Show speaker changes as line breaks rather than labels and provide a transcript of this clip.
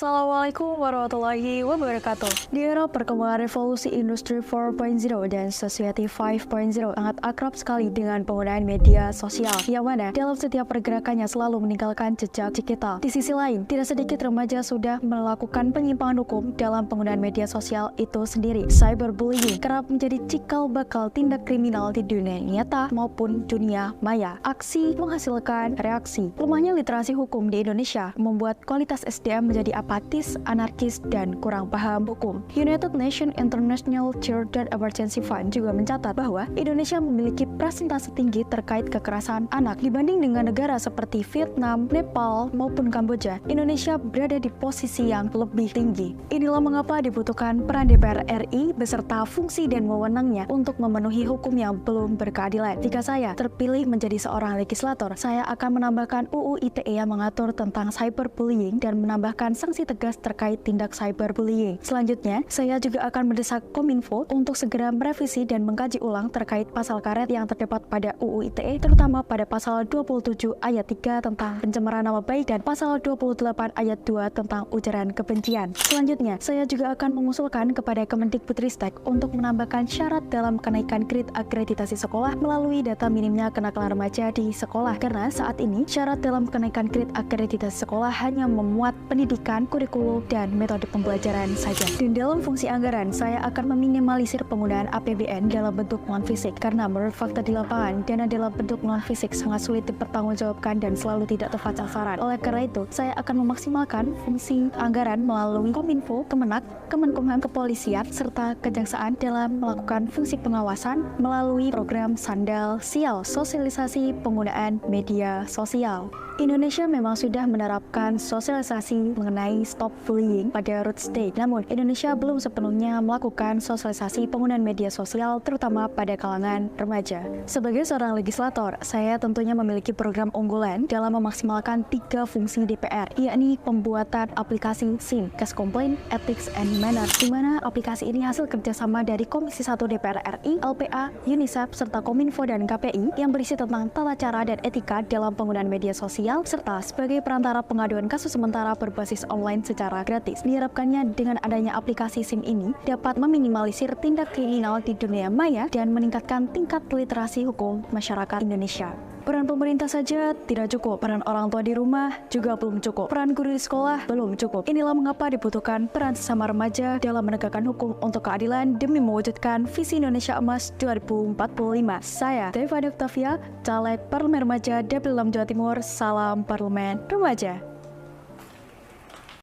Assalamualaikum warahmatullahi wabarakatuh. Di era perkembangan revolusi industri 4.0 dan society 5.0, sangat akrab sekali dengan penggunaan media sosial, yang mana dalam setiap pergerakannya selalu meninggalkan jejak digital. Di sisi lain, tidak sedikit remaja sudah melakukan penyimpangan hukum dalam penggunaan media sosial itu sendiri. Cyberbullying kerap menjadi cikal bakal tindak kriminal di dunia nyata maupun dunia maya. Aksi menghasilkan reaksi. Lemahnya literasi hukum di Indonesia membuat kualitas SDM menjadi apatis, anarkis, dan kurang paham hukum. United Nations International Children Emergency Fund juga mencatat bahwa Indonesia memiliki presentase tinggi terkait kekerasan anak dibanding dengan negara seperti Vietnam, Nepal, maupun Kamboja. Indonesia berada di posisi yang lebih tinggi. Inilah mengapa dibutuhkan peran DPR RI beserta fungsi dan wewenangnya untuk memenuhi hukum yang belum berkeadilan. Jika saya terpilih menjadi seorang legislator, saya akan menambahkan UU ITE yang mengatur tentang cyberbullying dan menambahkan sanksi tegas terkait tindak cyberbullying. Selanjutnya, saya juga akan mendesak Kominfo untuk segera merevisi dan mengkaji ulang terkait pasal karet yang terdapat pada UU ITE, terutama pada pasal 27 ayat 3 tentang pencemaran nama baik dan pasal 28 ayat 2 tentang ujaran kebencian. Selanjutnya, saya juga akan mengusulkan kepada Kemendikbudristek untuk menambahkan syarat dalam kenaikan grade akreditasi sekolah melalui data minimnya kenakalan remaja di sekolah, karena saat ini syarat dalam kenaikan grade akreditasi sekolah hanya memuat pendidikan, kurikulum, dan metode pembelajaran saja. Dan dalam fungsi anggaran, saya akan meminimalisir penggunaan APBN dalam bentuk non-fisik, karena menurut fakta di lapangan, dana dalam bentuk non-fisik sangat sulit dipertanggungjawabkan dan selalu tidak tepat sasaran. Oleh karena itu, saya akan memaksimalkan fungsi anggaran melalui Kominfo, Kemenak, Kemenkumham, Kepolisian, serta Kejaksaan dalam melakukan fungsi pengawasan melalui program Sandal Sial, sosialisasi penggunaan media sosial. Indonesia memang sudah menerapkan sosialisasi mengenai stop bullying pada root stage. Namun, Indonesia belum sepenuhnya melakukan sosialisasi penggunaan media sosial, terutama pada kalangan remaja. Sebagai seorang legislator, saya tentunya memiliki program unggulan dalam memaksimalkan 3 fungsi DPR, yakni pembuatan aplikasi SIM, Case Complaint, Ethics and Manners, di mana aplikasi ini hasil kerjasama dari Komisi 1 DPR RI, LPA, UNICEF, serta Kominfo dan KPI yang berisi tentang tata cara dan etika dalam penggunaan media sosial, serta sebagai perantara pengaduan kasus sementara berbasis online secara gratis. Diharapkannya dengan adanya aplikasi SIM ini dapat meminimalisir tindak kriminal di dunia maya dan meningkatkan tingkat literasi hukum masyarakat Indonesia. Peran pemerintah saja tidak cukup, peran orang tua di rumah juga belum cukup, peran guru di sekolah belum cukup. Inilah mengapa dibutuhkan peran sesama remaja dalam menegakkan hukum untuk keadilan demi mewujudkan visi Indonesia Emas 2045. Saya, Deva Octavia, Caleg Parlemen Remaja Dapil 6 Jawa Timur, salam Parlemen Remaja.